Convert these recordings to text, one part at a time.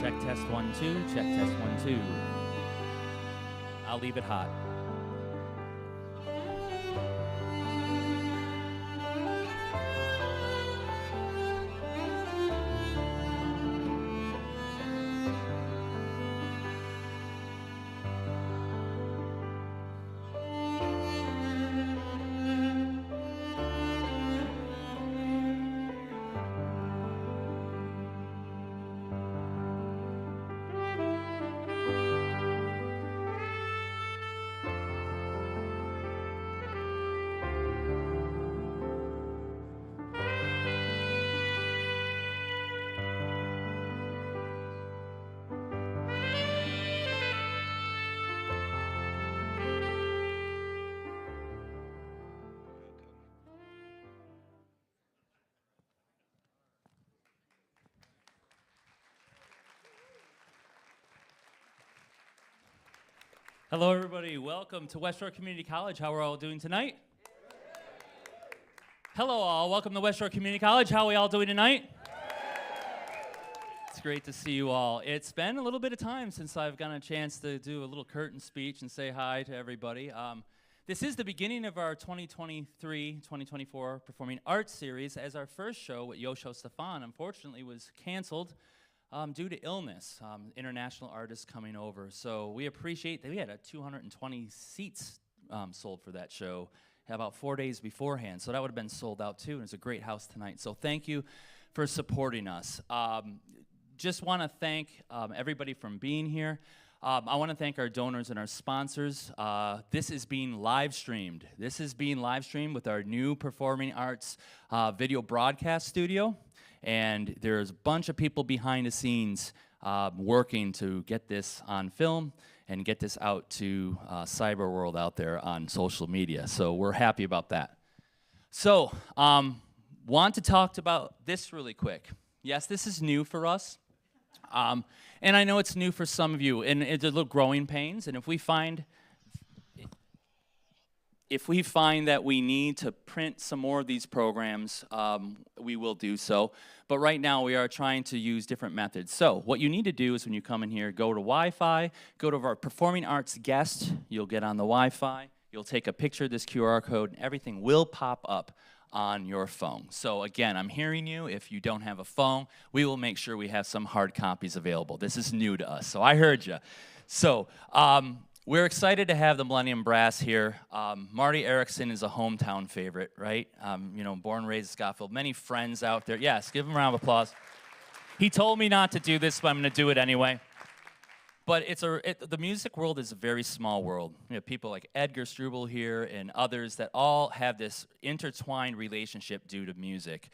Check test 1 2. Check test 1 2. I'll leave it hot. Hello, everybody. Welcome to West Shore Community College. How are all doing tonight? Hello, all. Welcome to West Shore Community College. How are we all doing tonight? It's great to see you all. It's been a little bit of time since I've gotten a chance to do a little curtain speech and say hi to everybody. This is the beginning of our 2023-2024 Performing Arts Series, as our first show with Yosho Stefan, unfortunately, was canceled due to illness, international artists coming over. So we appreciate that we had 220 seats sold for that show about 4 days beforehand. So that would have been sold out too, and it's a great house tonight. So thank you for supporting us. Just want to thank everybody for being here. I want to thank our donors and our sponsors. This is being live streamed. This is being live streamed with our new Performing Arts video broadcast studio. And there's a bunch of people behind the scenes working to get this on film and get this out to cyber world out there on social media. So we're happy about that. So want to talk about this really quick. Yes, this is new for us. And I know it's new for some of you, and it's a little growing pains. And if we find that we need to print some more of these programs, we will do so. But right now, we are trying to use different methods. So what you need to do is when you come in here, go to Wi-Fi, go to our Performing Arts guest. You'll get on the Wi-Fi. You'll take a picture of this QR code, and everything will pop up on your phone. So again, I'm hearing you. If you don't have a phone, we will make sure we have some hard copies available. This is new to us, so I heard you. So, we're excited to have the Millennium Brass here. Marty Erickson is a hometown favorite, right? You know, born and raised in Scottsville. Many friends out there. Yes, give him a round of applause. He told me not to do this, but I'm going to do it anyway. But the music world is a very small world. You have people like Edgar Struble here and others that all have this intertwined relationship due to music.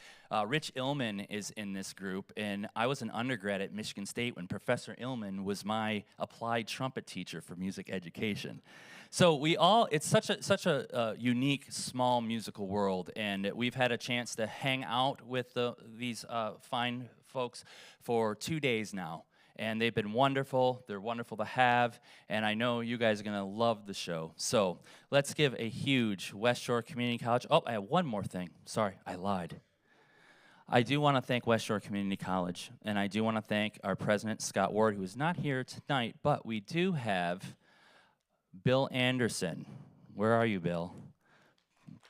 Rich Illman is in this group, and I was an undergrad at Michigan State when Professor Illman was my applied trumpet teacher for music education. So it's such a unique, small musical world, and we've had a chance to hang out with these fine folks for 2 days now. And they've been wonderful. They're wonderful to have. And I know you guys are going to love the show. So let's give a huge West Shore Community College. Oh, I have one more thing. Sorry, I lied. I do want to thank West Shore Community College. And I do want to thank our president, Scott Ward, who is not here tonight. But we do have Bill Anderson. Where are you, Bill?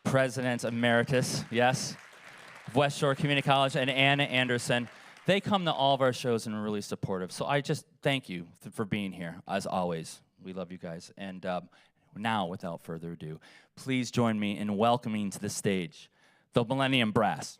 President Emeritus, yes, of West Shore Community College, and Anna Anderson. They come to all of our shows and are really supportive. So I just thank you for being here, as always. We love you guys. And now, without further ado, please join me in welcoming to the stage the Millennium Brass.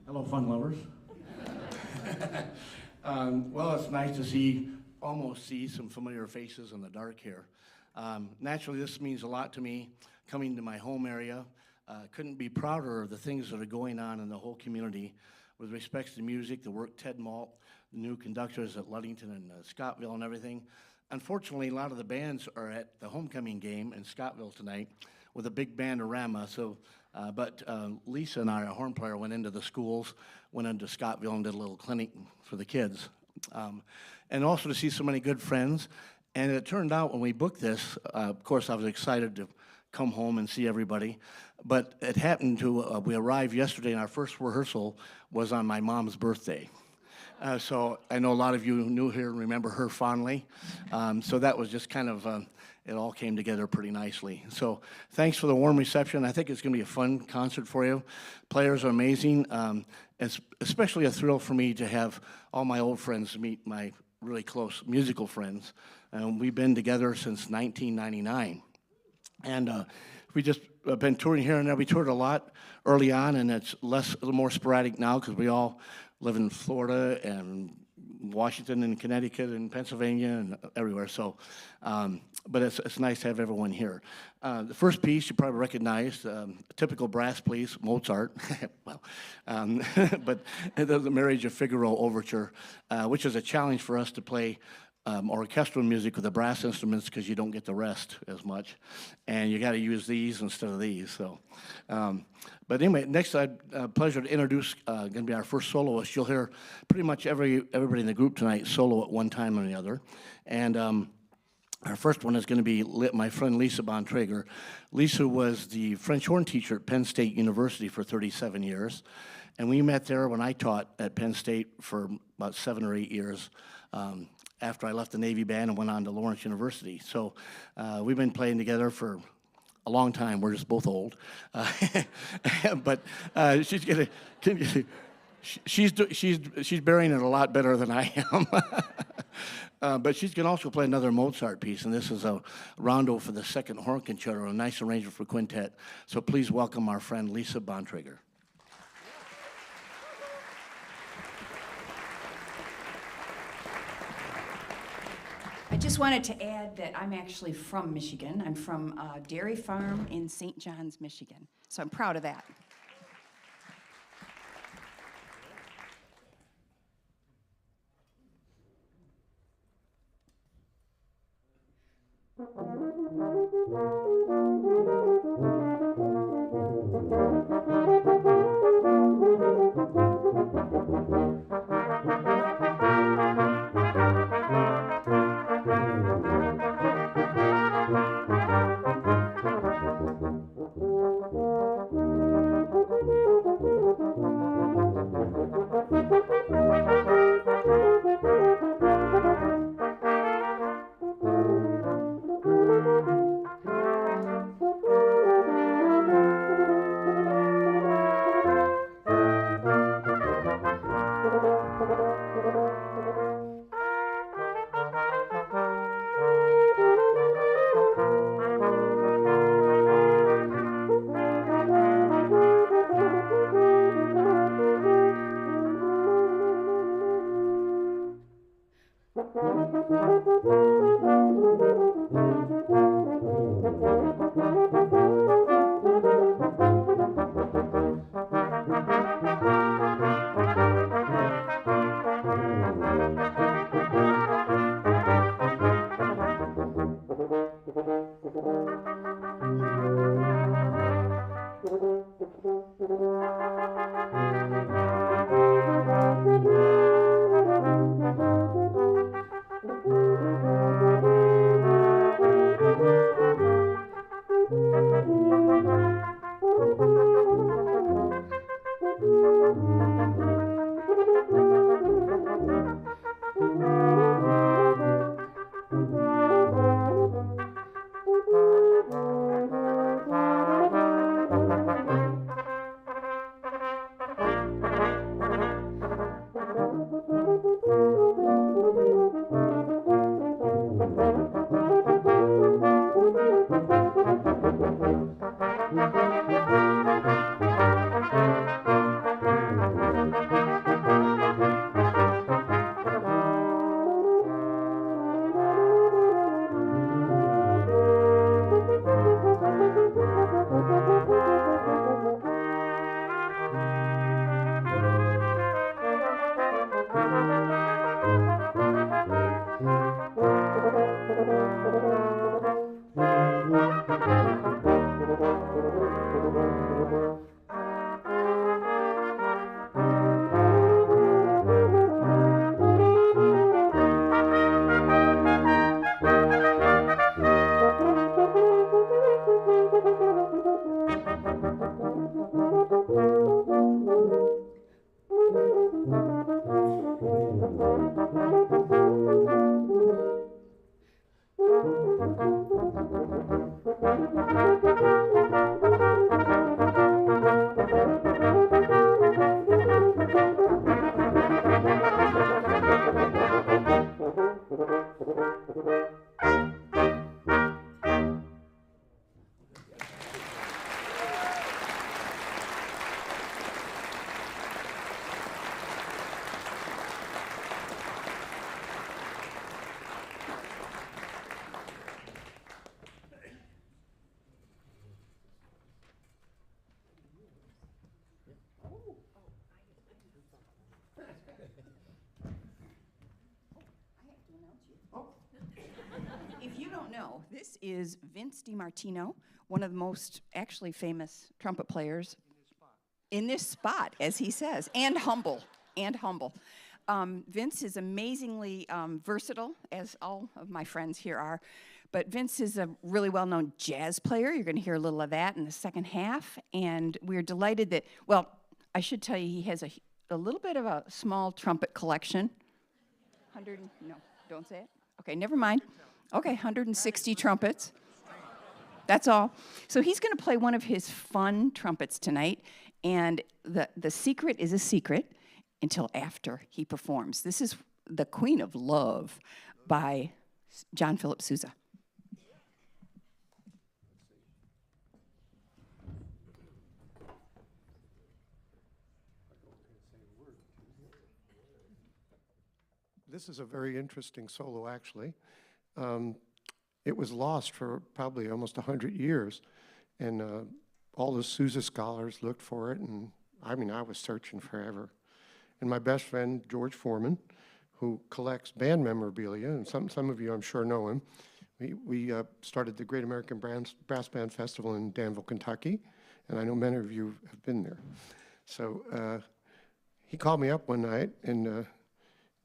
Hello, fun lovers. Well, it's nice to almost see some familiar faces in the dark here. Naturally, this means a lot to me, coming to my home area. Couldn't be prouder of the things that are going on in the whole community with respect to music, the work Ted Malt, the new conductors at Ludington and Scottville and everything. Unfortunately, a lot of the bands are at the homecoming game in Scottville tonight with a big bandorama, so But Lisa and I, our horn player, went into the schools, went into Scottville and did a little clinic for the kids. And also to see so many good friends. And it turned out when we booked this, of course I was excited to come home and see everybody. But it happened to, we arrived yesterday and our first rehearsal was on my mom's birthday. So I know a lot of you knew her and remember her fondly. So that was just kind of, it all came together pretty nicely. So thanks for the warm reception. I think it's going to be a fun concert for you. Players are amazing. It's especially a thrill for me to have all my old friends meet my really close musical friends. We've been together since 1999. And we just been touring here and there. We toured a lot early on, and it's a little more sporadic now because we all live in Florida and Washington and Connecticut and Pennsylvania and everywhere. So, but it's nice to have everyone here. The first piece you probably recognize, a typical brass piece, Mozart. Well, but the Marriage of Figaro Overture, which is a challenge for us to play orchestral music with the brass instruments because you don't get the rest as much, and you got to use these instead of these. So, but anyway, next pleasure to introduce going to be our first soloist. You'll hear pretty much everybody in the group tonight solo at one time or the other, and our first one is going to be my friend Lisa Bontrager. Lisa was the French horn teacher at Penn State University for 37 years, and we met there when I taught at Penn State for about 7 or 8 years. After I left the Navy band and went on to Lawrence University. So we've been playing together for a long time. We're just both old. But she's bearing it a lot better than I am. But she's going to also play another Mozart piece, and this is a rondo for the second horn concerto, a nice arrangement for quintet. So please welcome our friend Lisa Bontrager. I just wanted to add that I'm actually from Michigan. I'm from a dairy farm in St. John's, Michigan. So I'm proud of that. This is Vince DiMartino, one of the most actually famous trumpet players in this spot, as he says, and humble, Vince is amazingly versatile, as all of my friends here are, but Vince is a really well-known jazz player. You're going to hear a little of that in the second half, and we're delighted that, well, I should tell you he has a little bit of a small trumpet collection. No, don't say it. Okay, never mind. Okay, 160 trumpets. That's all. So he's going to play one of his fun trumpets tonight, and the secret is a secret until after he performs. This is The Queen of Love by John Philip Sousa. This is a very interesting solo, actually. It was lost for probably almost 100 years, and all the Sousa scholars looked for it, and I mean, I was searching forever. And my best friend, George Foreman, who collects band memorabilia, and some of you, I'm sure, know him. We started the Great American Brass Band Festival in Danville, Kentucky, and I know many of you have been there. So he called me up one night, and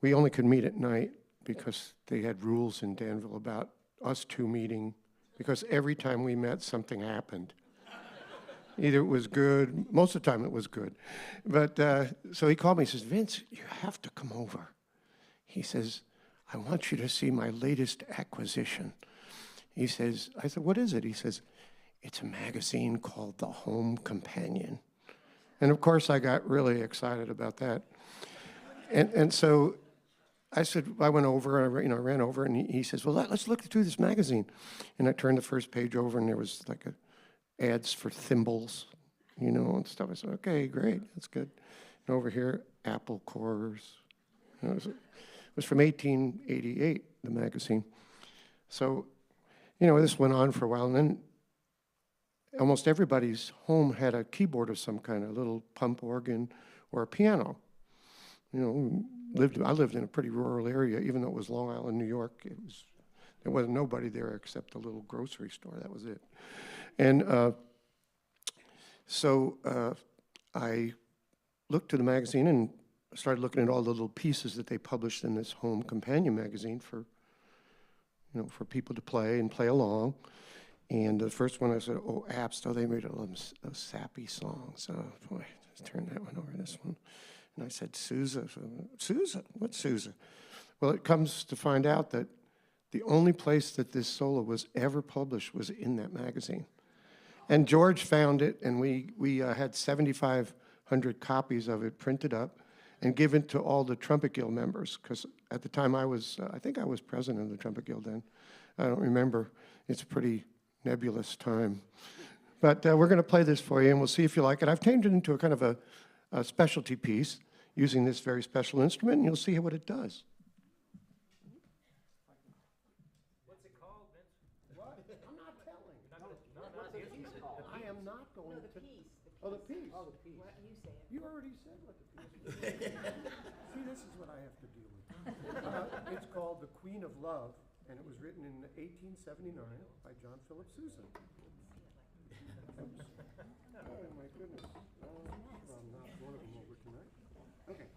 we only could meet at night because they had rules in Danville about us two meeting, because every time we met, something happened. Either it was good, most of the time it was good. But so he called me, he says, Vince, you have to come over. He says, I want you to see my latest acquisition. He says, I said, what is it? He says, it's a magazine called The Home Companion. And of course I got really excited about that. And so I said, I went over, I ran over, and he says, well, let's look through this magazine. And I turned the first page over, and there was like ads for thimbles, and stuff. I said, okay, great, that's good. And over here, apple cores. It was from 1888, the magazine. So, this went on for a while, and then almost everybody's home had a keyboard of some kind, a little pump organ or a piano. I lived in a pretty rural area, even though it was Long Island, New York. There wasn't nobody there except a little grocery store. That was it. And so I looked to the magazine and started looking at all the little pieces that they published in this Home Companion magazine for people to play and play along. And the first one I said, oh, Apps, they made those sappy songs. Oh, boy, let's turn that one over, this one. And I said, Sousa? Sousa? What's Sousa? Well, it comes to find out that the only place that this solo was ever published was in that magazine. And George found it, and we had 7,500 copies of it printed up and given to all the Trumpet Guild members, because at the time I think I was president of the Trumpet Guild then. I don't remember. It's a pretty nebulous time. But we're going to play this for you, and we'll see if you like it. I've changed it into a kind of a specialty piece using this very special instrument, and you'll see what it does. What's it called, Vince? What? I'm not telling. I am not going to. Oh, the piece. Oh, the piece. What, you say it. You already said what the piece is. See, this is what I have to deal with. It's called The Queen of Love, and it was written in 1879 by John Philip Sousa. Oh, my goodness. I'll knock one of them over tonight. Okay.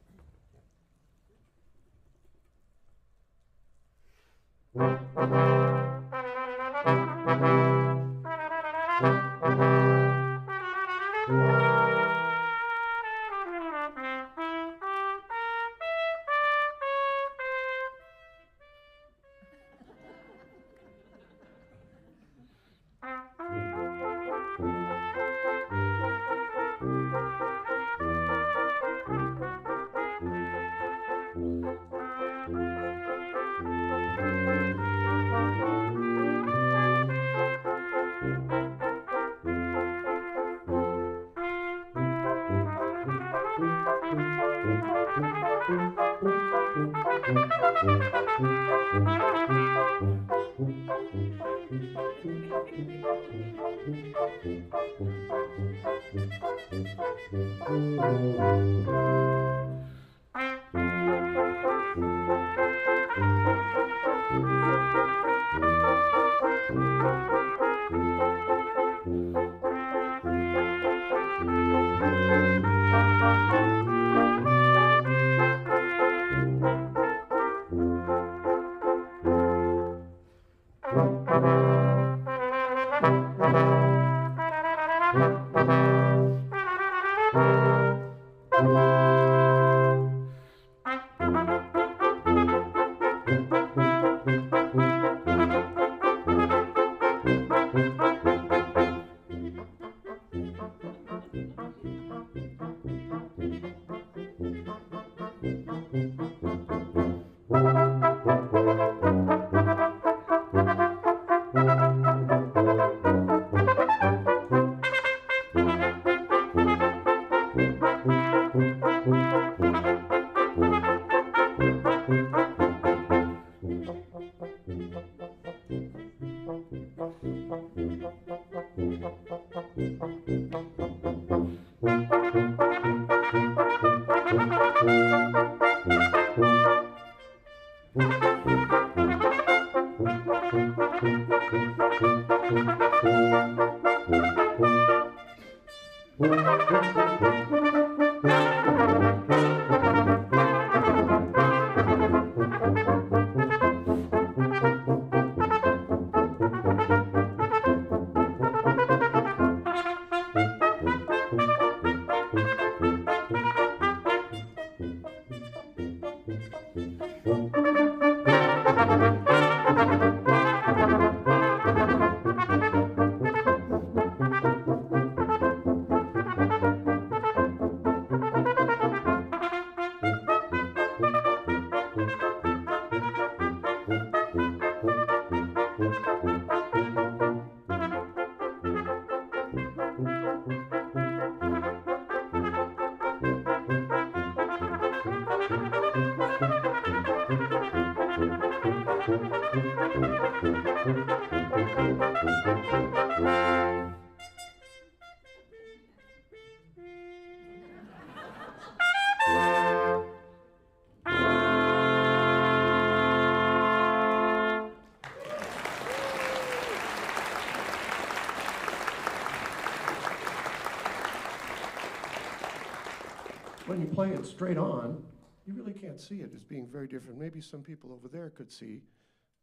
When you play it straight on, you really can't see it as being very different. Maybe some people over there could see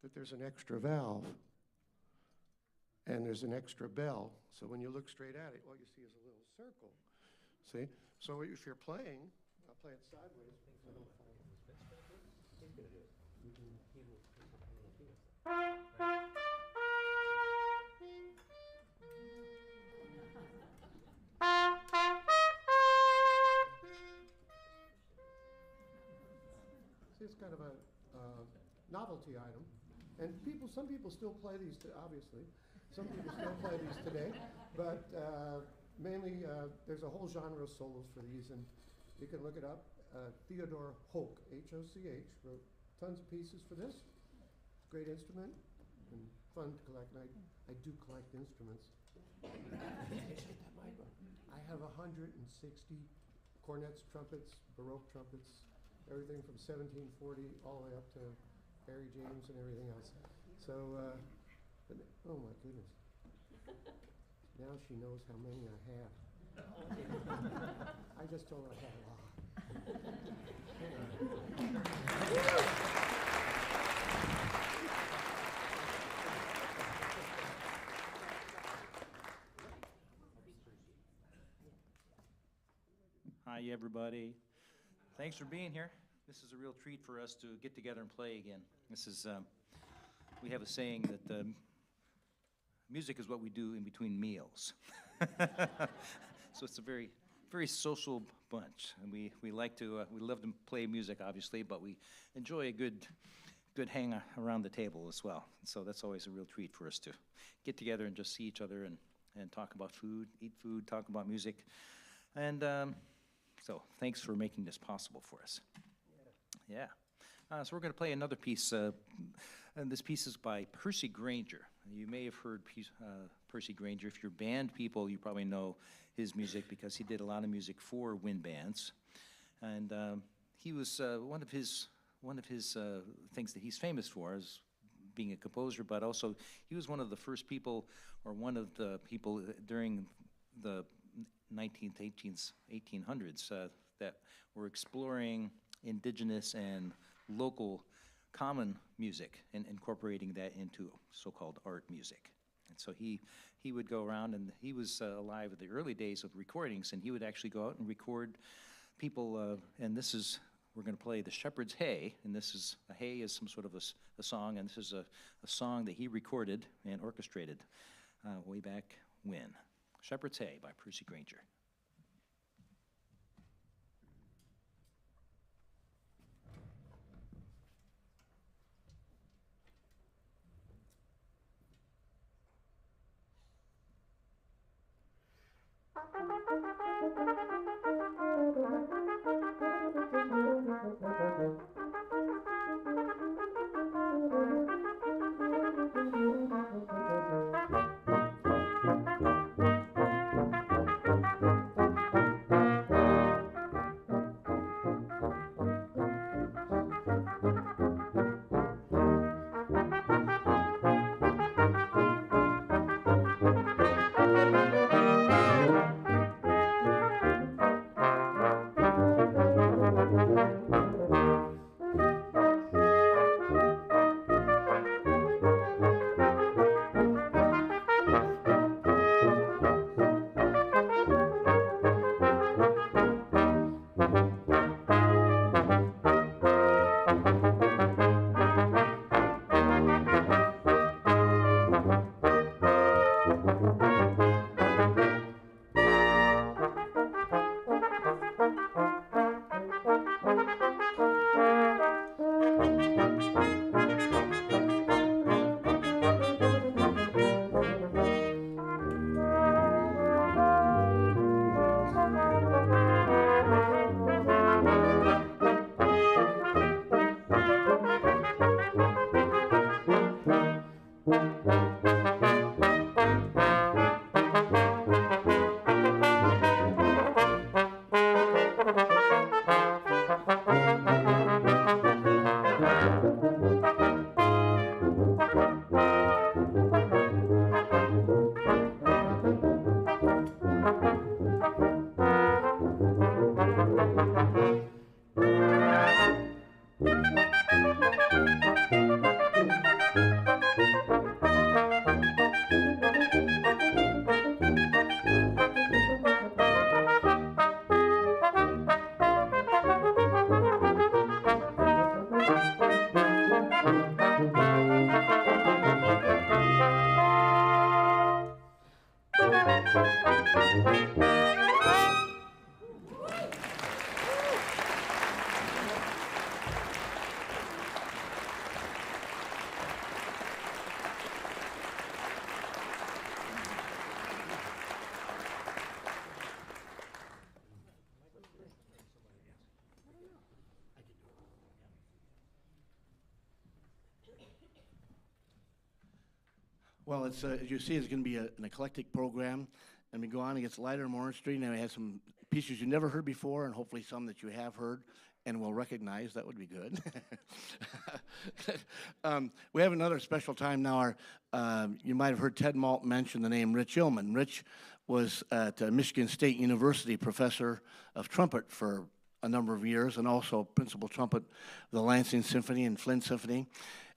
that there's an extra valve and there's an extra bell. So when you look straight at it, all you see is a little circle. See? So if you're playing, I'll play it sideways. It's kind of a novelty item, and some people still play these. Obviously, some people still play these today, but mainly there's a whole genre of solos for these, and you can look it up. Theodore Hoch, H-O-C-H, wrote tons of pieces for this. Great instrument and fun to collect. And I do collect instruments. I have 160 cornets, trumpets, Baroque trumpets. Everything from 1740 all the way up to Harry James and everything else. So, oh my goodness. Now she knows how many I have. I just told her I had a lot. Hi, everybody. Thanks for being here. This is a real treat for us to get together and play again. This is, we have a saying that music is what we do in between meals. So it's a very, very social bunch, and we like to, we love to play music, obviously, but we enjoy a good hang around the table as well. So that's always a real treat for us to get together and just see each other and talk about food, eat food, talk about music, and so thanks for making this possible for us. Yeah. So we're going to play another piece, and this piece is by Percy Grainger. You may have heard Percy Grainger. If you're band people, you probably know his music because he did a lot of music for wind bands. And he was one of his things that he's famous for is being a composer, but also he was one of the first people, or one of the people during the 19th, 1800s that were exploring indigenous and local common music and incorporating that into so-called art music. And so he would go around, and he was alive at the early days of recordings, and he would actually go out and record people, and this is, we're going to play The Shepherd's Hay, and this is, a hay is some sort of a song, and this is a song that he recorded and orchestrated way back when. Shepherd's Hay by Percy Grainger. Well, it's as you see, it's going to be an eclectic program, and we go on. It gets lighter and more interesting, and we have some pieces you never heard before, and hopefully some that you have heard and will recognize. That would be good. We have another special time now. You might have heard Ted Malt mention the name Rich Illman. Rich was at Michigan State University professor of trumpet for a number of years, and also principal trumpet of the Lansing Symphony and Flint Symphony.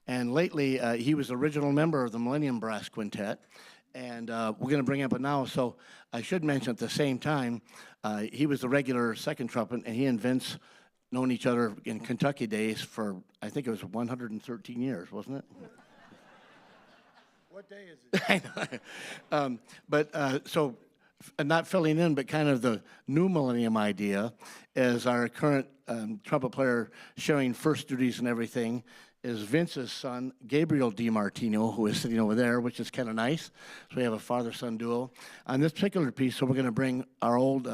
And lately, he was the original member of the Millennium Brass Quintet, and we're going to bring him up now. So I should mention at the same time, he was the regular second trumpet, and he and Vince known each other in Kentucky days for, I think it was 113 years, wasn't it? What day is it? I know. So not filling in, but kind of the new millennium idea is our current trumpet player sharing first duties and everything is Vince's son, Gabriel DiMartino, who is sitting over there, which is kind of nice. So we have a father-son duo. On this particular piece, so we're going to bring our old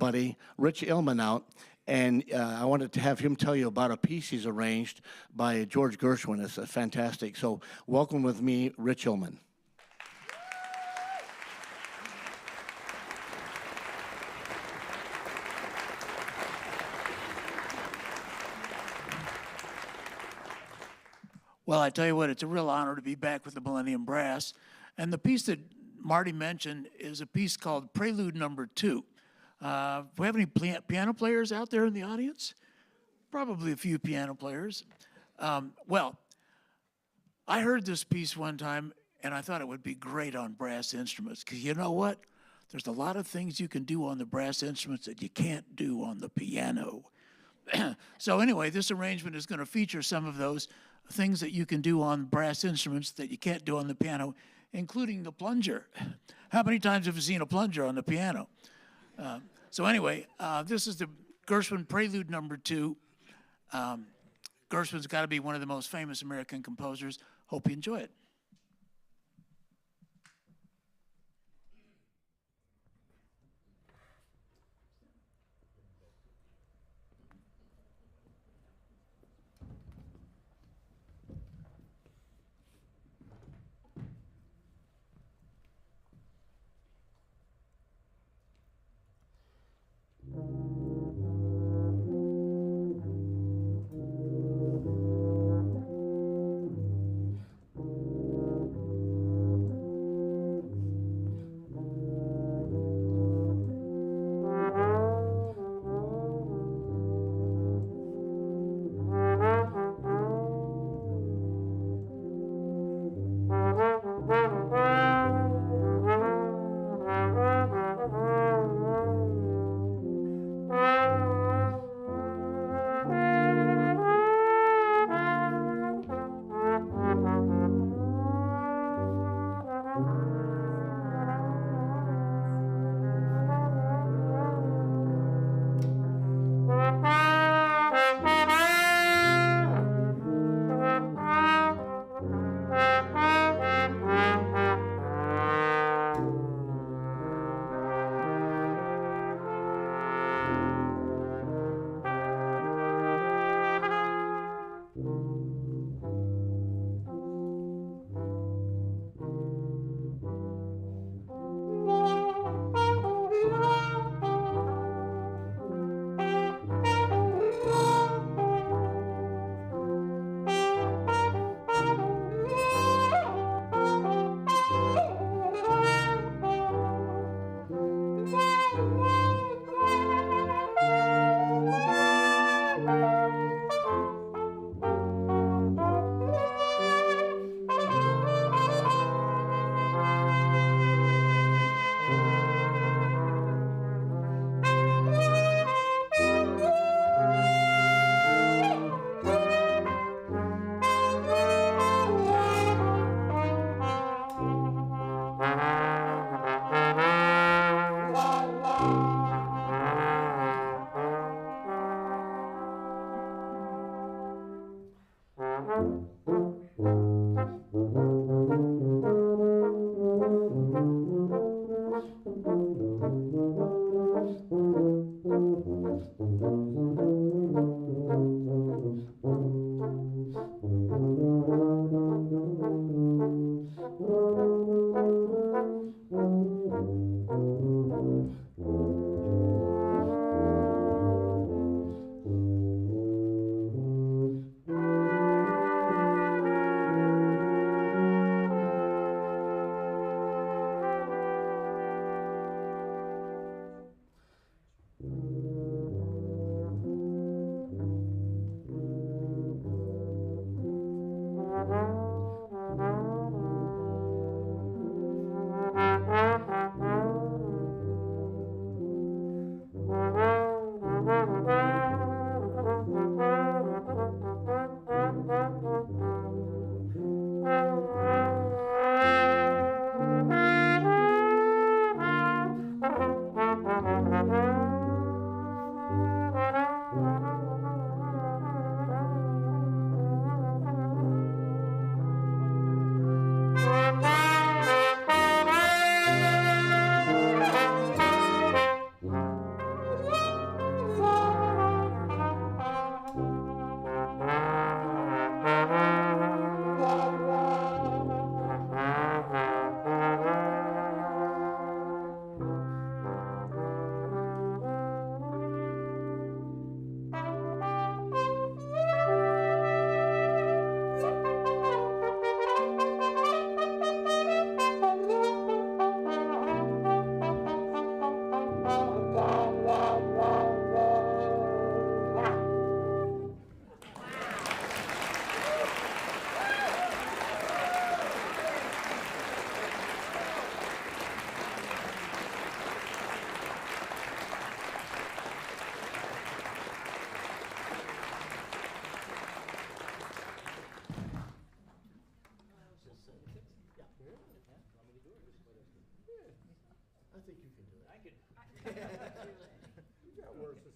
buddy, Rich Illman, out. And I wanted to have him tell you about a piece he's arranged by George Gershwin. It's fantastic. So welcome with me, Rich Illman. Well, I tell you what, it's a real honor to be back with the Millennium Brass. And the piece that Marty mentioned is a piece called Prelude Number 2. Do we have any piano players out there in the audience? Probably a few piano players. Well, I heard this piece one time, and I thought it would be great on brass instruments, because you know what? There's a lot of things you can do on the brass instruments that you can't do on the piano. So anyway, this arrangement is going to feature some of those things that you can do on brass instruments that you can't do on the piano, including the plunger. How many times have you seen a plunger on the piano? So anyway, this is the Gershwin Prelude Number 2. Gershwin's got to be one of the most famous American composers. Hope you enjoy it.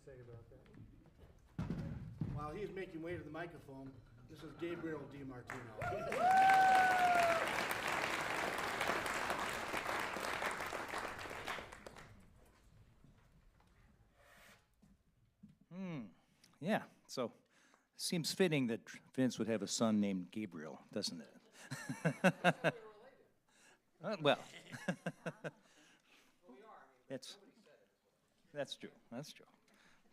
say about that? While he's making way to the microphone, this is Gabriel DiMartino. Yeah, so seems fitting that Vince would have a son named Gabriel, doesn't it? Well, that's true. That's true.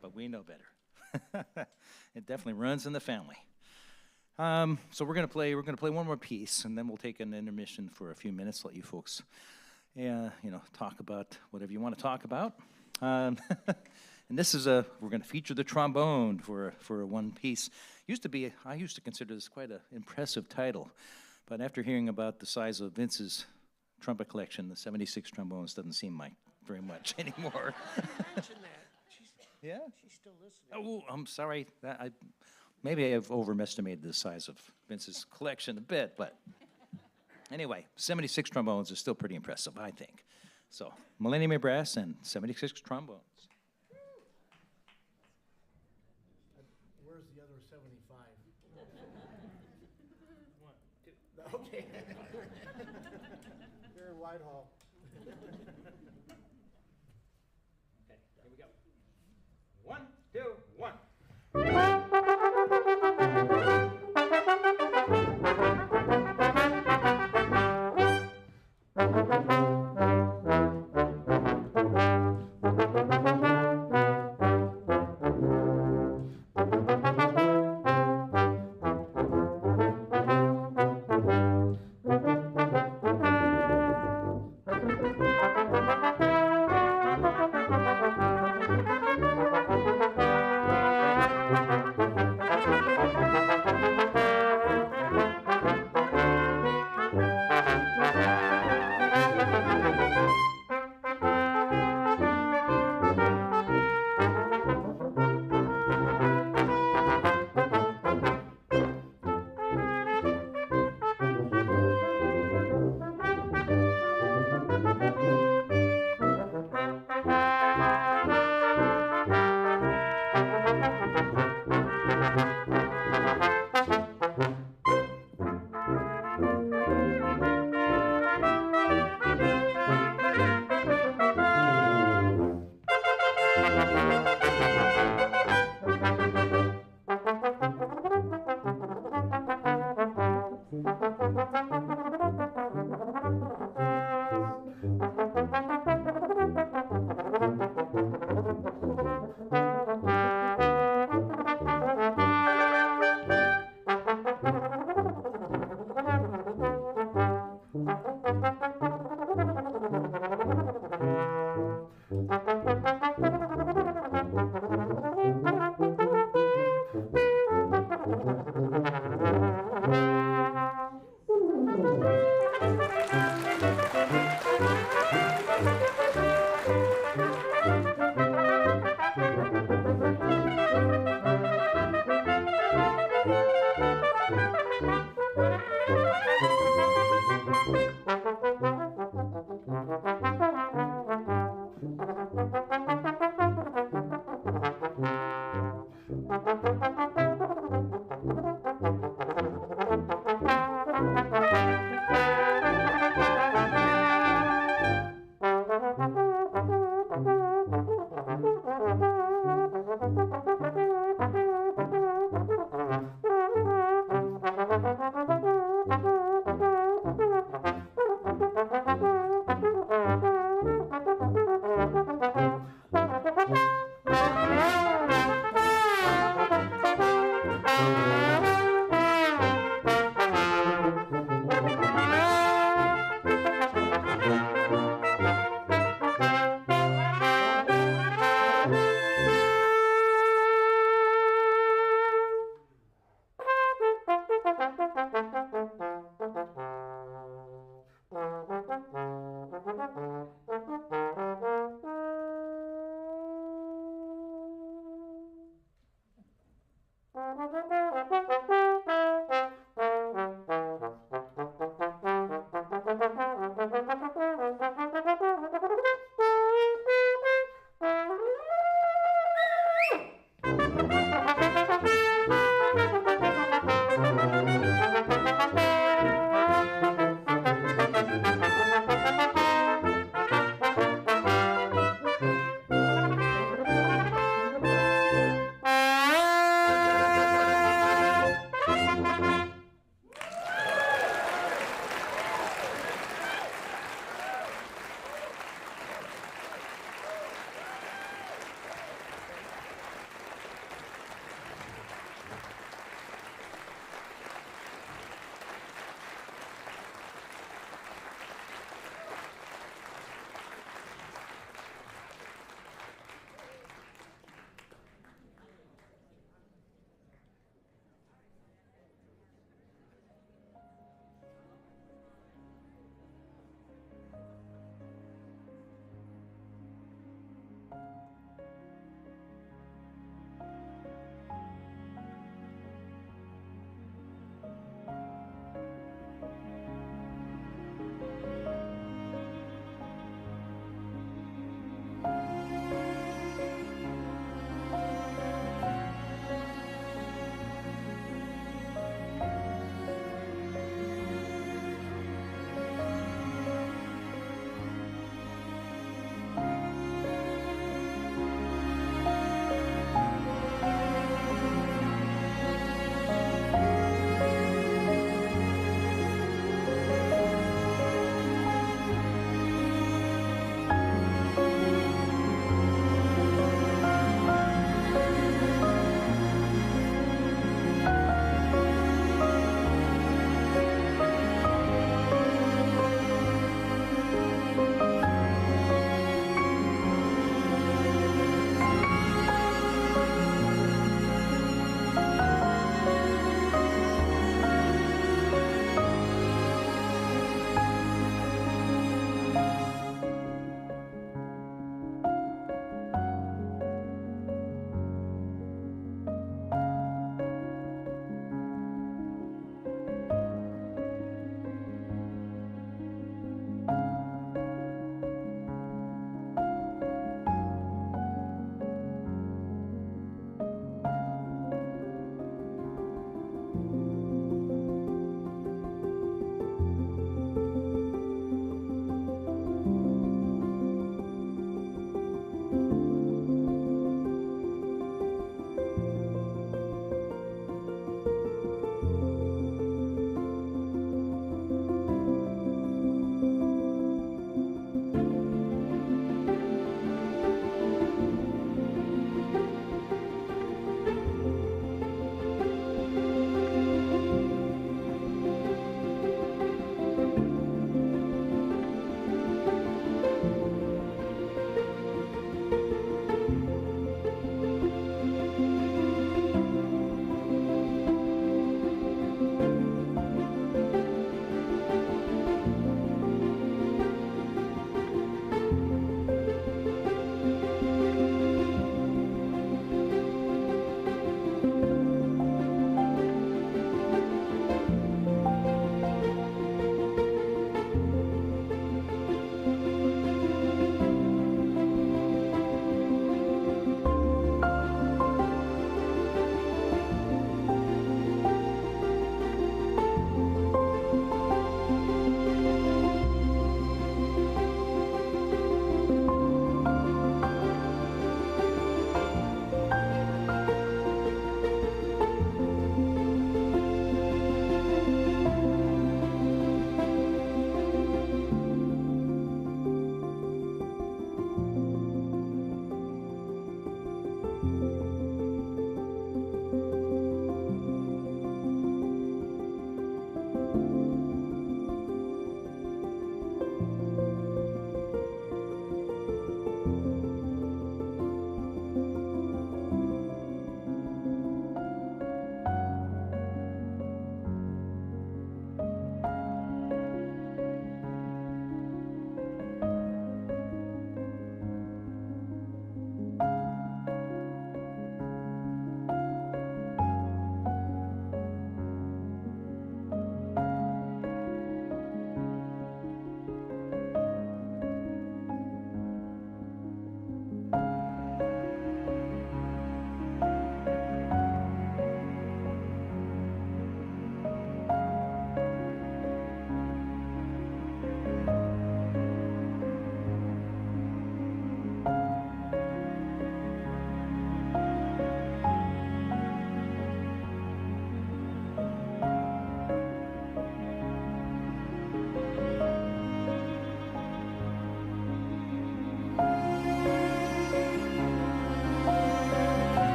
But we know better. It definitely runs in the family. So we're gonna play one more piece, and then we'll take an intermission for a few minutes. Let you folks, talk about whatever you want to talk about. And this is we're going to feature the trombone for one piece. I used to consider this quite an impressive title, but after hearing about the size of Vince's trumpet collection, the 76 trombones doesn't seem like very much anymore. Mention that. Yeah? She's still listening. Oh, I'm sorry. Maybe I have overestimated the size of Vince's collection a bit, but anyway, 76 trombones is still pretty impressive, I think. So, Millennium Brass and 76 trombones. Where's the other 75? Okay. Here in Whitehall. Okay, here we go. 1, 2, 1.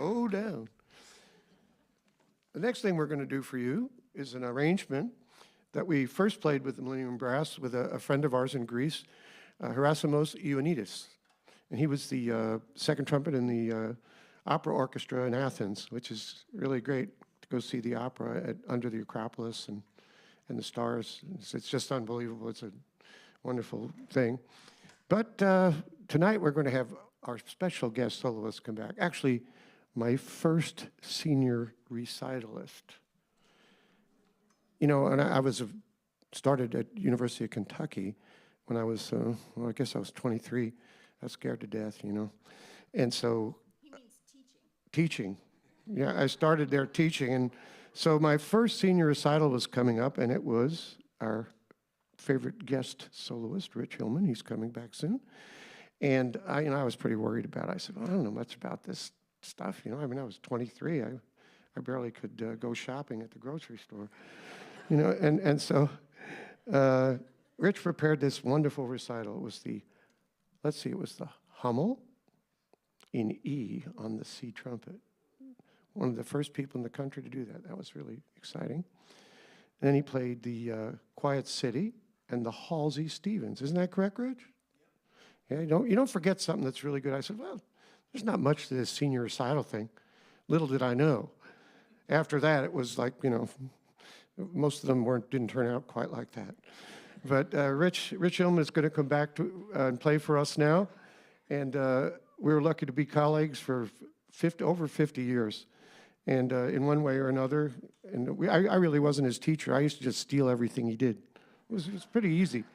Oh, down. The next thing we're going to do for you is an arrangement that we first played with the Millennium Brass with a friend of ours in Greece, Harasimos Ioannidis. And he was the second trumpet in the opera orchestra in Athens, which is really great to go see the opera under the Acropolis and the stars. It's just unbelievable. It's a wonderful thing. But tonight we're going to have our special guest soloist come back. Actually, my first senior recitalist. You know, and I started at University of Kentucky when I was, well, I guess I was 23. I was scared to death, you know. And so... He means teaching. Teaching. Yeah, I started there teaching. And so my first senior recital was coming up, and it was our favorite guest soloist, Rich Illman. He's coming back soon. And I was pretty worried about it. I said, well, I don't know much about this stuff, you know. I mean, I was 23. I barely could go shopping at the grocery store, you know. And so Rich prepared this wonderful recital. It was the, it was the Hummel in E on the C trumpet. One of the first people in the country to do that. That was really exciting. Then he played the Quiet City and the Halsey Stevens. Isn't that correct, Rich? Yeah, you don't forget something that's really good. I said, well, there's not much to this senior recital thing. Little did I know. After that, it was like, you know, most of them didn't turn out quite like that. But Rich Illman is going to come back and play for us now. And we were lucky to be colleagues for over 50 years. And in one way or another, and I really wasn't his teacher. I used to just steal everything he did. It was pretty easy.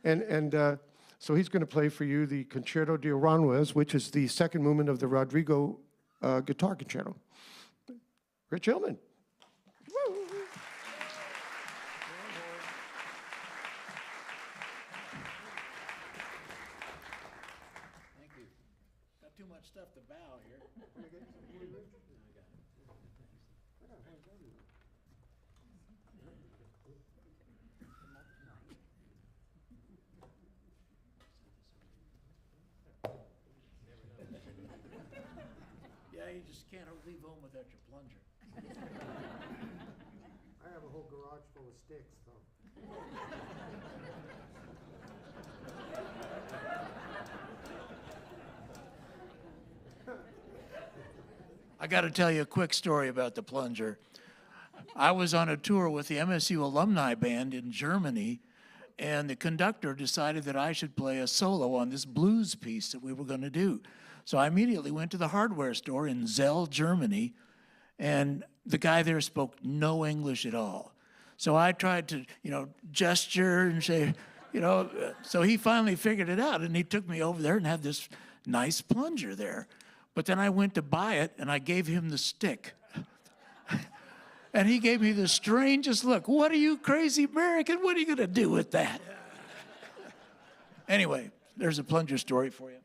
And so he's going to play for you the Concerto de Aranjuez, which is the second movement of the Rodrigo guitar concerto. Rich Illman. Thank you. Got too much stuff to bow here. Yeah, you just can't leave home without your plunger. I have a whole garage full of sticks, though. I got to tell you a quick story about the plunger. I was on a tour with the MSU alumni band in Germany, and the conductor decided that I should play a solo on this blues piece that we were going to do. So I immediately went to the hardware store in Zell, Germany, and the guy there spoke no English at all. So I tried to, gesture and say, so he finally figured it out, and he took me over there and had this nice plunger there. But then I went to buy it, and I gave him the stick. And he gave me the strangest look. What are you, crazy American? What are you going to do with that? Anyway, there's a plunger story for you.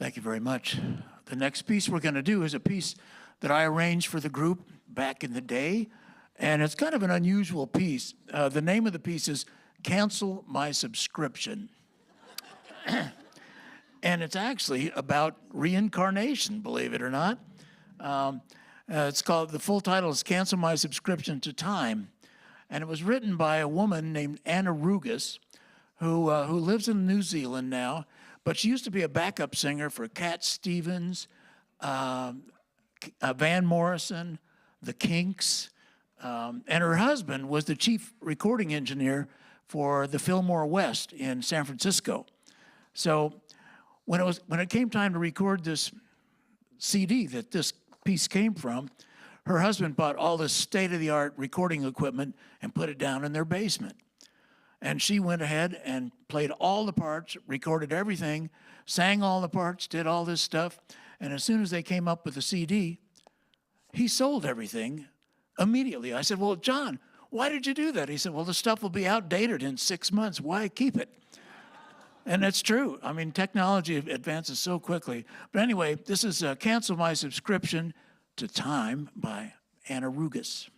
Thank you very much. The next piece we're going to do is a piece that I arranged for the group back in the day, and it's kind of an unusual piece. The name of the piece is Cancel My Subscription. And it's actually about reincarnation, believe it or not. It's called, the full title is Cancel My Subscription to Time. And it was written by a woman named Anna Rugas, who lives in New Zealand now, but she used to be a backup singer for Cat Stevens, Van Morrison, the Kinks, and her husband was the chief recording engineer for the Fillmore West in San Francisco. So when it came time to record this CD that this piece came from, her husband bought all this state-of-the-art recording equipment and put it down in their basement. And she went ahead and played all the parts, recorded everything, sang all the parts, did all this stuff. And as soon as they came up with the CD, he sold everything immediately. I said, well, John, why did you do that? He said, well, the stuff will be outdated in 6 months. Why keep it? And that's true. I mean, technology advances so quickly. But anyway, this is Cancel My Subscription to Time by Anna Rugas.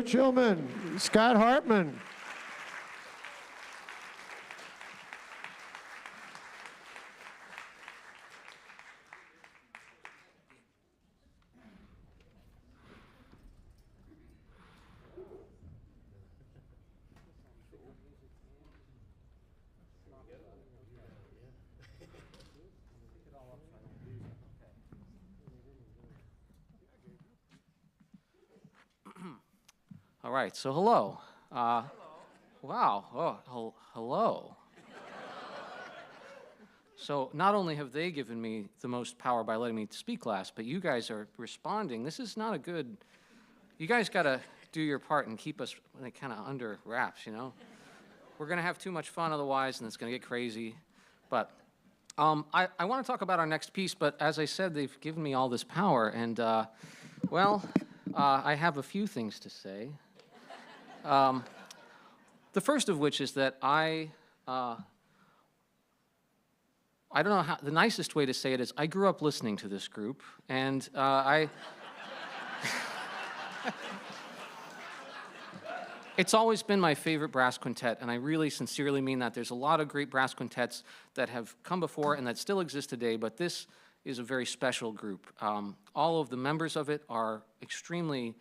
Rich Illman, Scott Hartman. All right, so hello. Wow, hello. So not only have they given me the most power by letting me speak last, but you guys are responding. This is not a good, you guys gotta do your part and keep us kind of under wraps, you know? We're gonna have too much fun otherwise, and it's gonna get crazy. But I wanna talk about our next piece, but as I said, they've given me all this power, and I have a few things to say. The first of which is that I don't know how, the nicest way to say it is I grew up listening to this group, and it's always been my favorite brass quintet, and I really sincerely mean that. There's a lot of great brass quintets that have come before and that still exist today, but this is a very special group. All of the members of it are extremely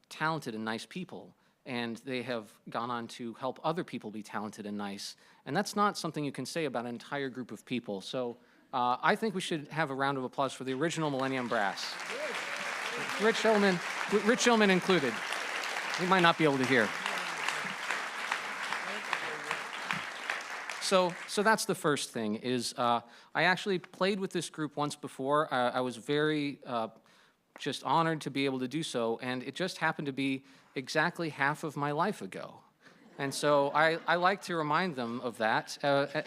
talented and nice people, and they have gone on to help other people be talented and nice. And that's not something you can say about an entire group of people. So I think we should have a round of applause for the original Millennium Brass. Rich Illman included. You might not be able to hear. So that's the first thing, is I actually played with this group once before. I was very just honored to be able to do so, and it just happened to be exactly half of my life ago. And so I like to remind them of that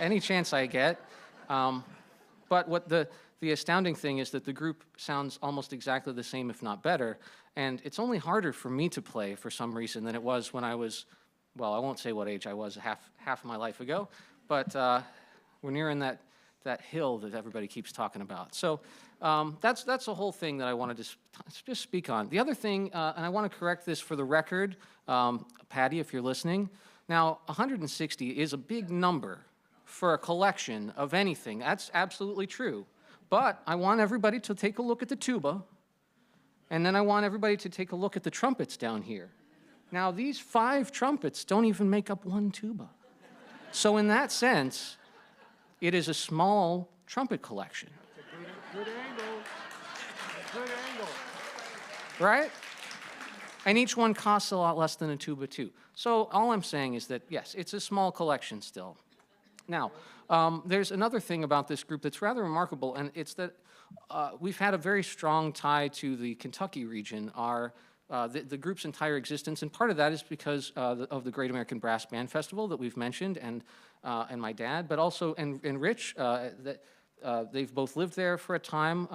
any chance I get. But what the astounding thing is that the group sounds almost exactly the same, if not better, and it's only harder for me to play for some reason than it was when I was, well, I won't say what age I was half of my life ago, but we're nearing that hill that everybody keeps talking about. So that's the whole thing that I wanted to just speak on. The other thing, and I want to correct this for the record, Patty, if you're listening. Now, 160 is a big number for a collection of anything. That's absolutely true. But I want everybody to take a look at the tuba, and then I want everybody to take a look at the trumpets down here. Now, these 5 trumpets don't even make up one tuba. So in that sense, it is a small trumpet collection. Good angle. Good angle. Right? And each one costs a lot less than a tuba too. So all I'm saying is that, yes, it's a small collection still. Now, there's another thing about this group that's rather remarkable, and it's that we've had a very strong tie to the Kentucky region, the group's entire existence, and part of that is because of the Great American Brass Band Festival that we've mentioned, and my dad, but also, and Rich, they've both lived there for a time.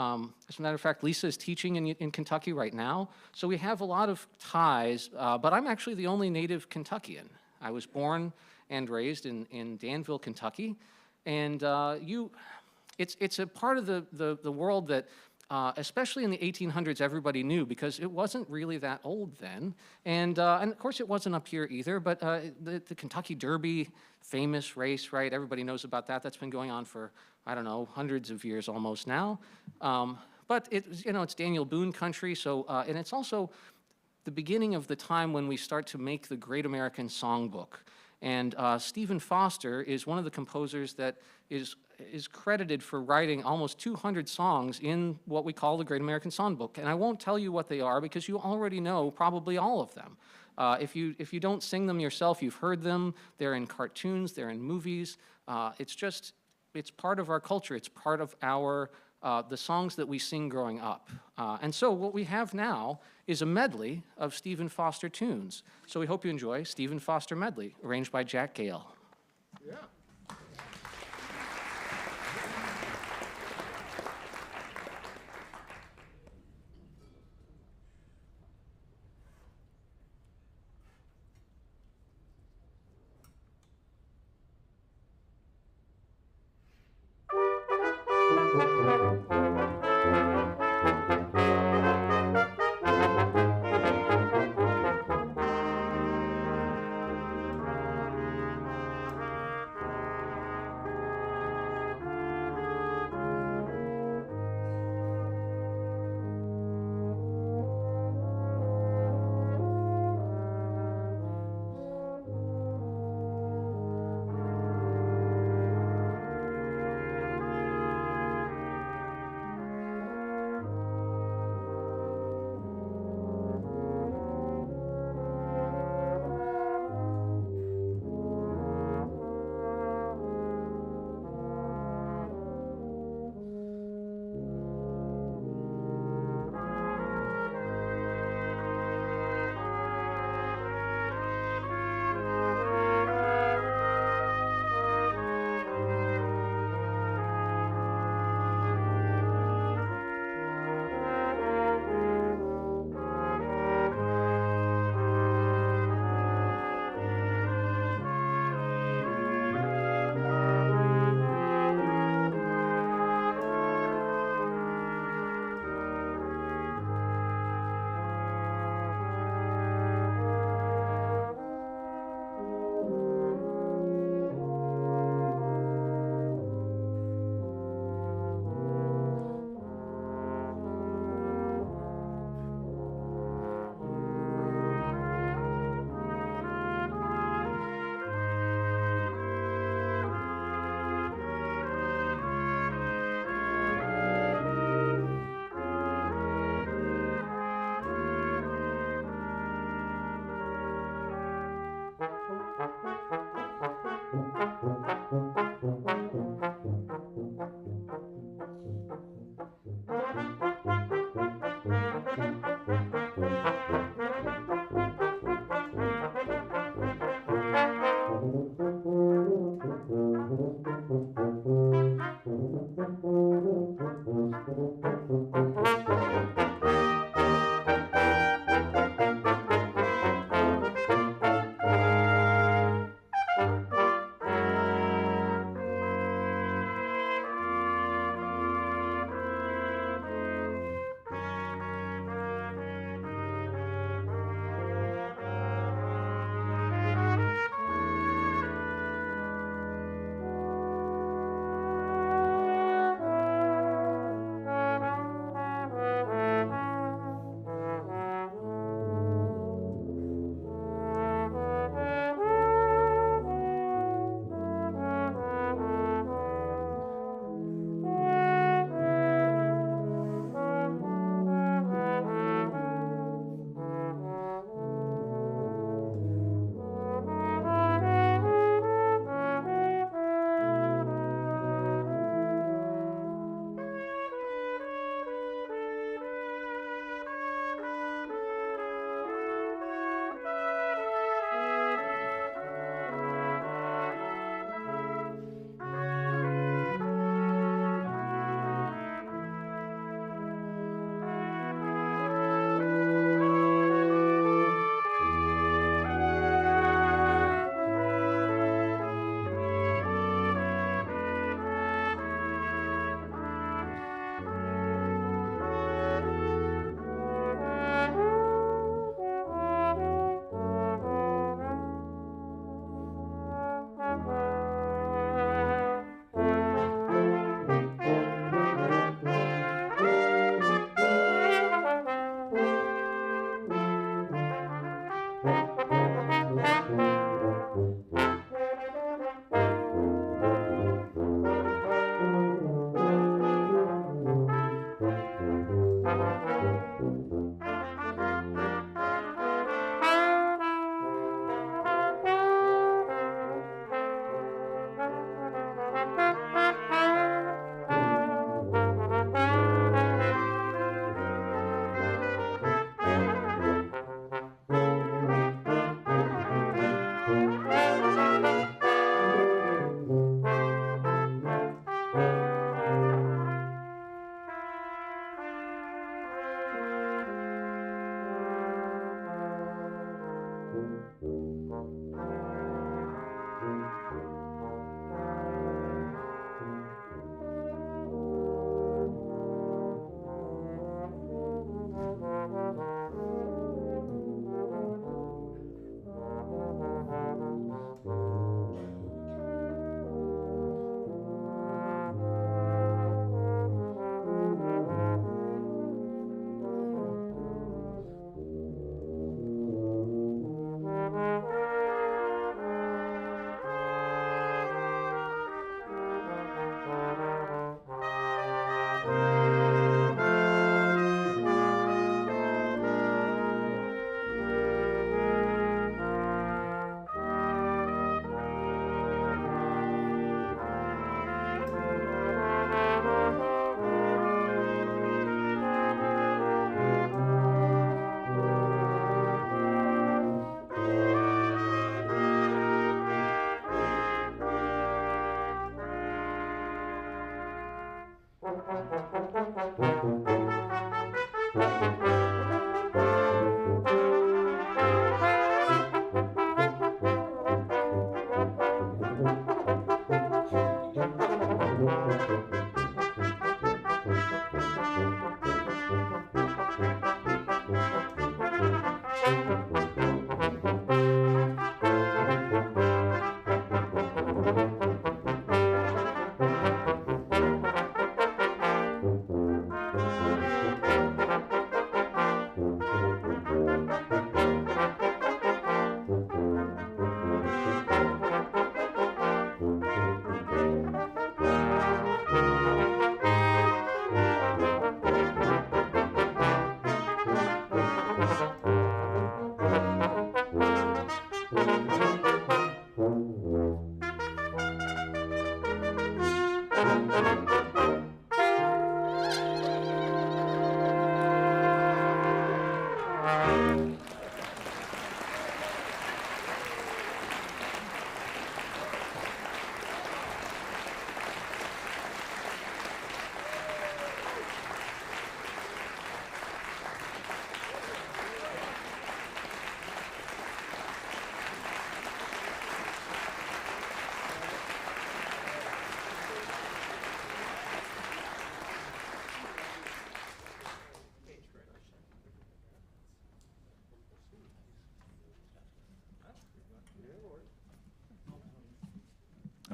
As a matter of fact, Lisa is teaching in Kentucky right now, so we have a lot of ties, but I'm actually the only native Kentuckian. I was born and raised in Danville, Kentucky, and it's a part of the world that especially in the 1800s, everybody knew, because it wasn't really that old then. And of course, it wasn't up here either, but the Kentucky Derby, famous race, right? Everybody knows about that. That's been going on for, I don't know, hundreds of years almost now. But it's Daniel Boone country, so, and it's also the beginning of the time when we start to make the Great American Songbook. And Stephen Foster is one of the composers that is credited for writing almost 200 songs in what we call the Great American Songbook. And I won't tell you what they are because you already know probably all of them. If you don't sing them yourself, you've heard them. They're in cartoons, they're in movies. It's part of our culture. It's part of our the songs that we sing growing up. And so what we have now is a medley of Stephen Foster tunes. So we hope you enjoy Stephen Foster Medley, arranged by Jack Gale. Yeah.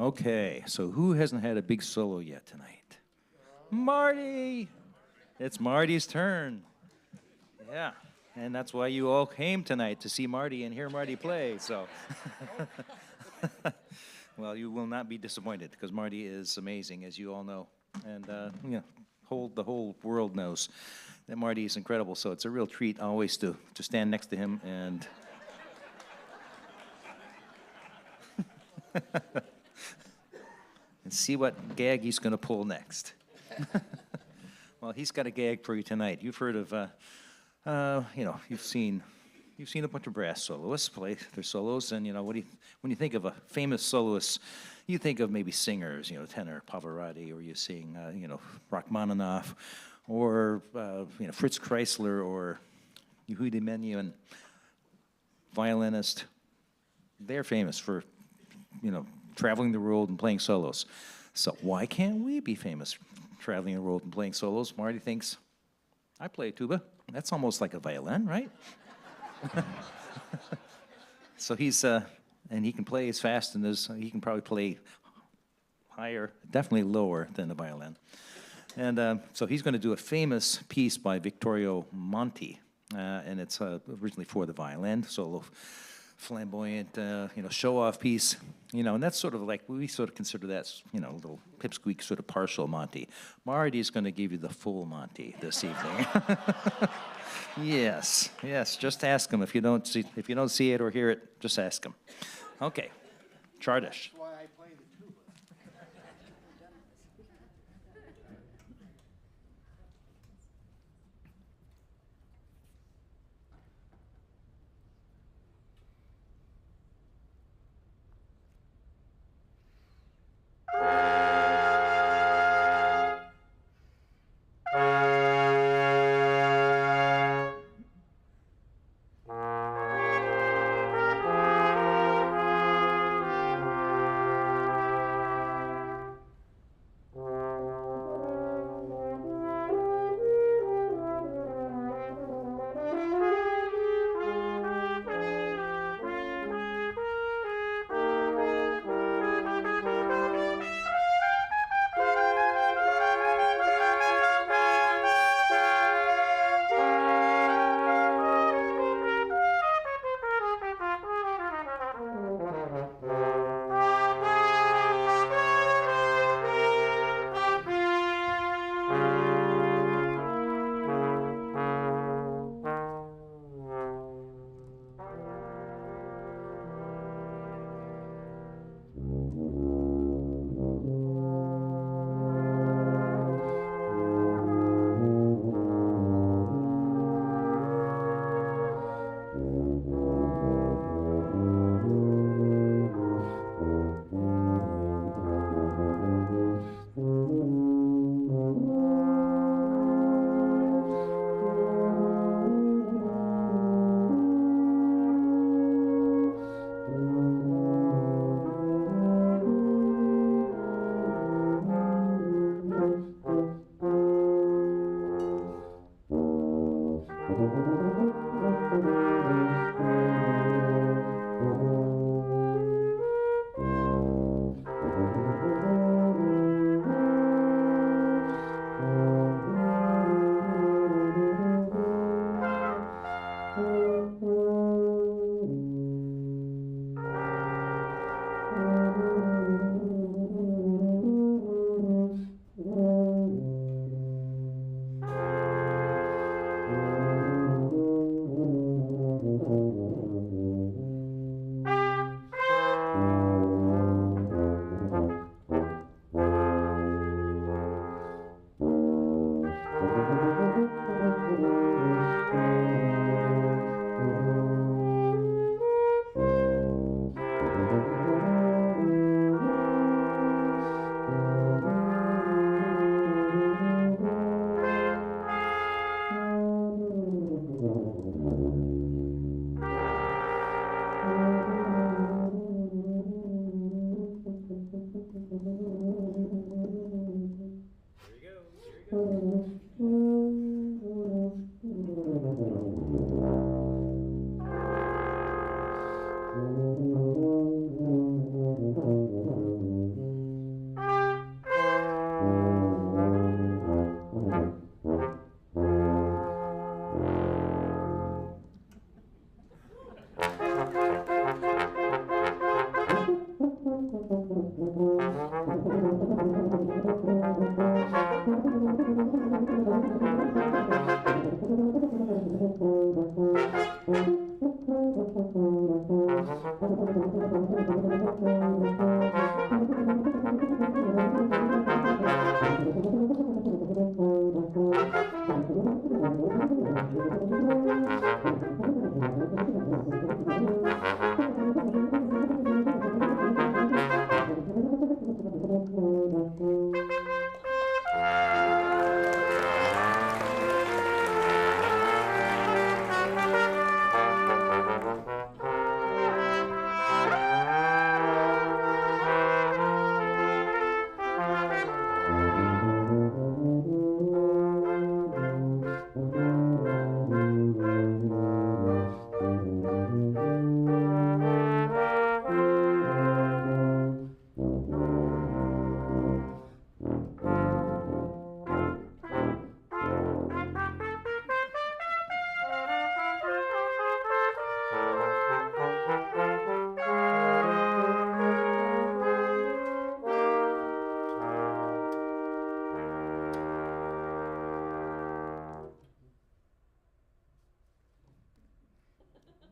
Okay, so who hasn't had a big solo yet tonight? Marty! It's Marty's turn. Yeah, and that's why you all came tonight, to see Marty and hear Marty play, so. Well, you will not be disappointed, because Marty is amazing, as you all know. And, the whole world knows that Marty is incredible, so it's a real treat always to stand next to him and and see what gag he's going to pull next. Well, he's got a gag for you tonight. You've heard of, you've seen a bunch of brass soloists play their solos, and when you think of a famous soloist, you think of maybe singers, tenor Pavarotti, or you sing, Rachmaninoff, or Fritz Kreisler, or Yehudi Menuhin, violinist. They're famous for, traveling the world and playing solos. So why can't we be famous traveling the world and playing solos? Marty thinks, I play tuba. That's almost like a violin, right? So he's, and he can play as fast and he can probably play higher, definitely lower than the violin. And so he's going to do a famous piece by Vittorio Monti, and it's originally for the violin, solo, flamboyant, show-off piece, and that's sort of like, we sort of consider that, a little pipsqueak, sort of partial Monty. Marty's going to give you the full Monty this evening. Yes, just ask him. If you don't see it or hear it, just ask him. Okay, Chardish.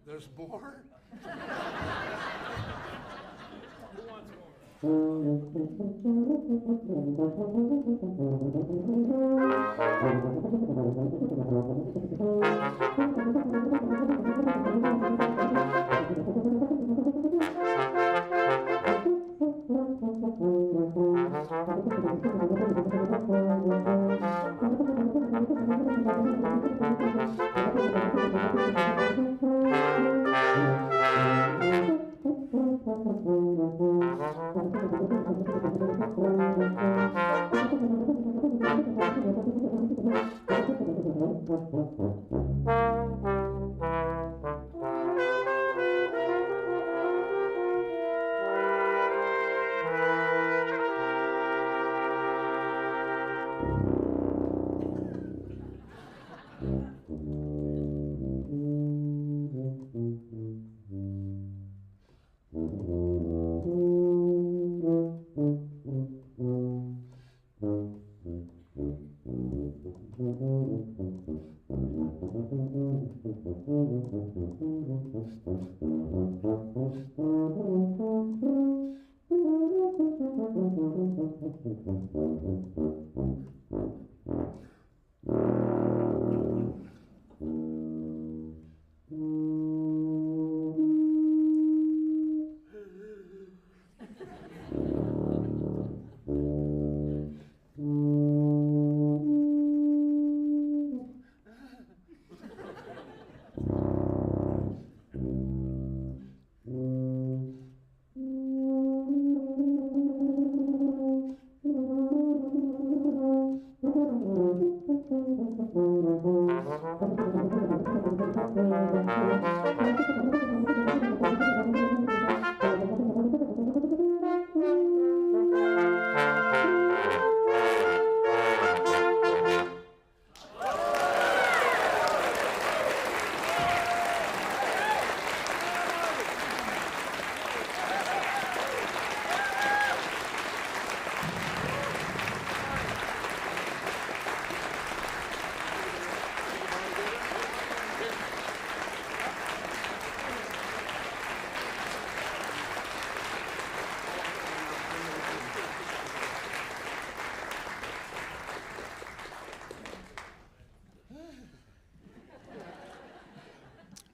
There's more?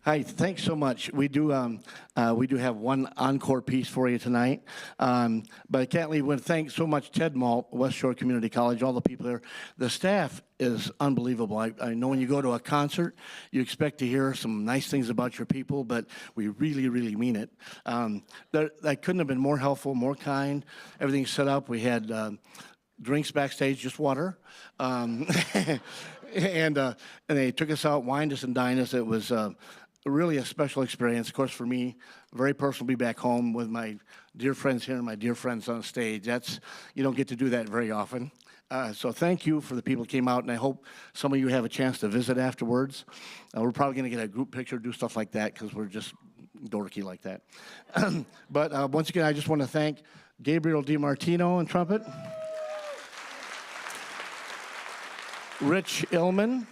Hi, thanks so much. We do have one encore piece for you tonight, but I can't leave with thanks so much Ted Malt, West Shore Community College, all the people there. The staff is unbelievable. I know when you go to a concert, you expect to hear some nice things about your people, but we really, really mean it. That couldn't have been more helpful, more kind. Everything's set up. We had drinks backstage, just water. And they took us out, wined us and dined us. It was really a special experience. Of course, for me, very personal to be back home with my dear friends here and my dear friends on stage. You don't get to do that very often. So thank you for the people who came out, and I hope some of you have a chance to visit afterwards. We're probably going to get a group picture, do stuff like that, because we're just dorky like that. But once again, I just want to thank Gabriel DiMartino on trumpet, Rich Illman,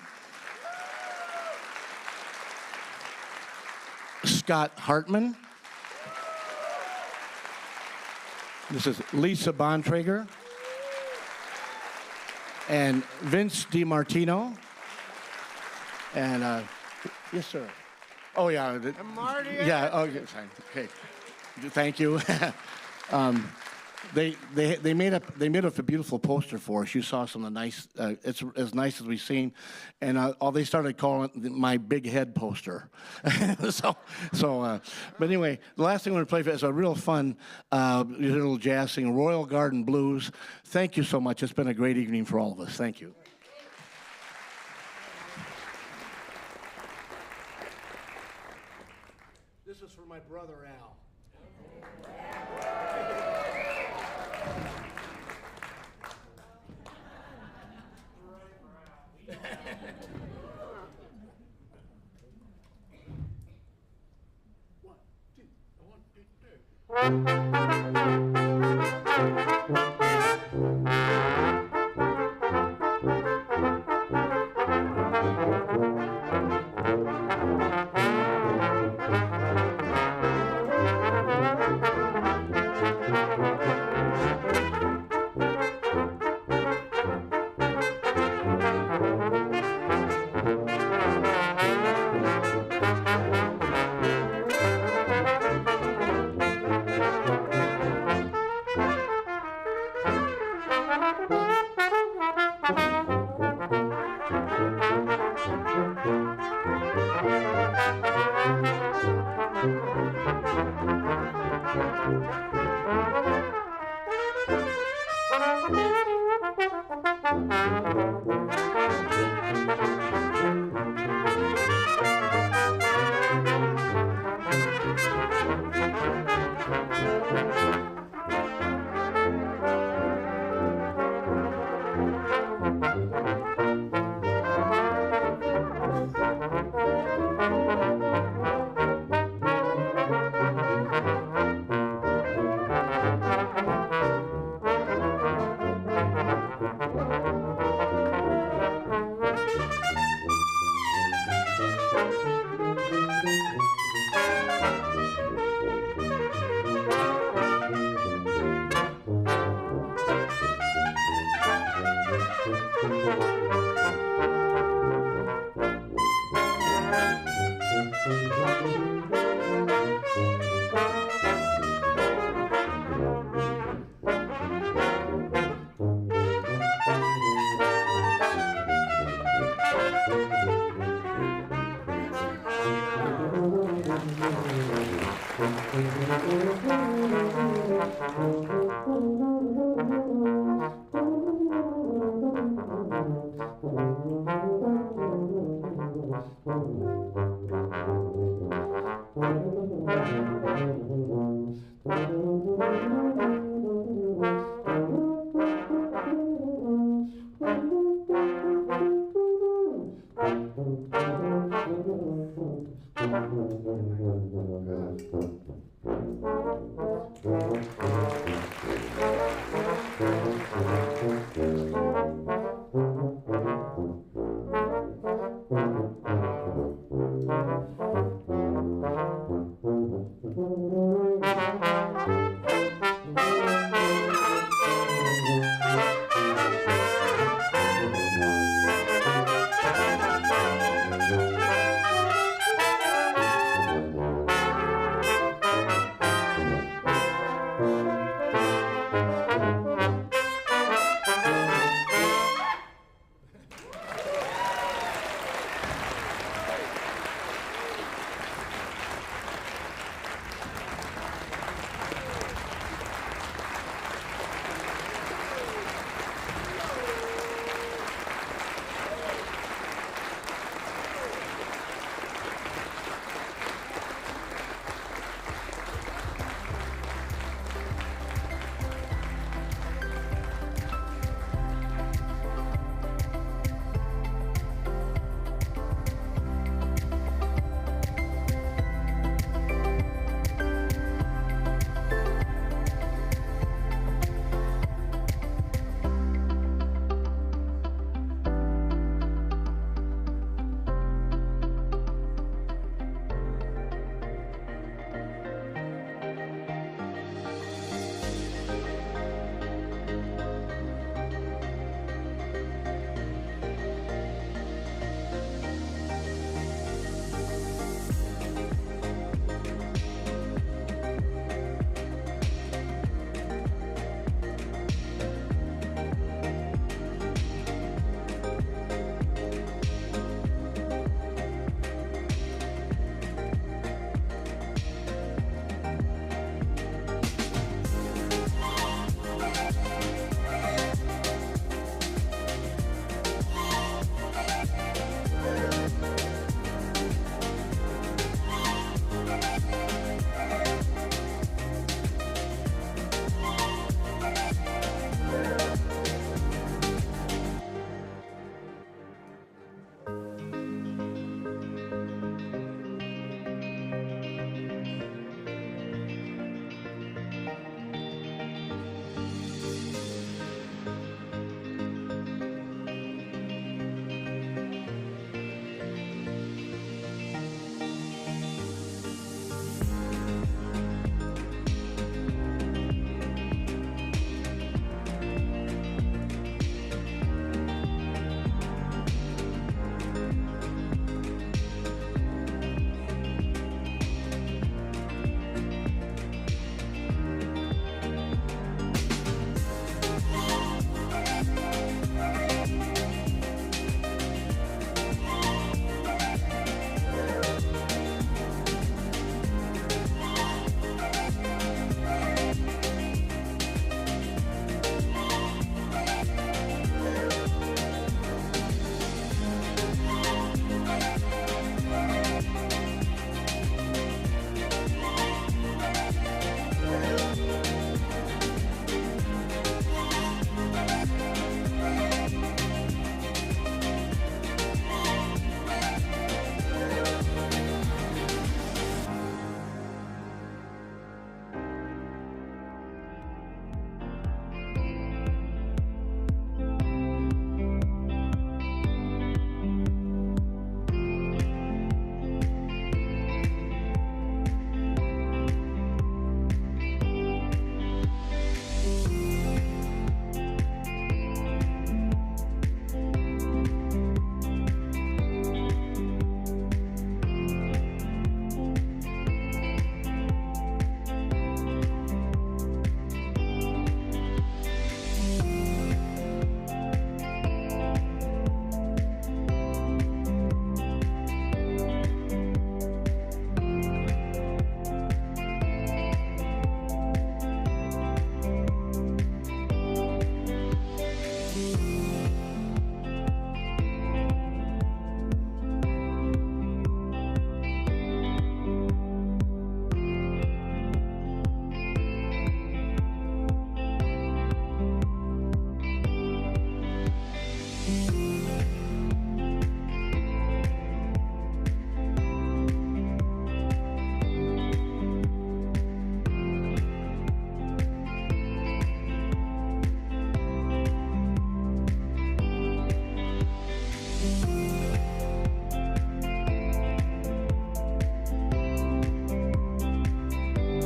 Scott Hartman, This is Lisa Bontrager. And Vince DiMartino. And, yes, sir. Oh, yeah. And Marty Yeah, oh, yes, okay. Thank you. They made up a beautiful poster for us. You saw some of the nice. It's as nice as we've seen, and all they started calling it my big head poster. But anyway, the last thing I'm going to play for is a real fun little jazz sing, Royal Garden Blues. Thank you so much. It's been a great evening for all of us. Thank you. This is for my brother Al.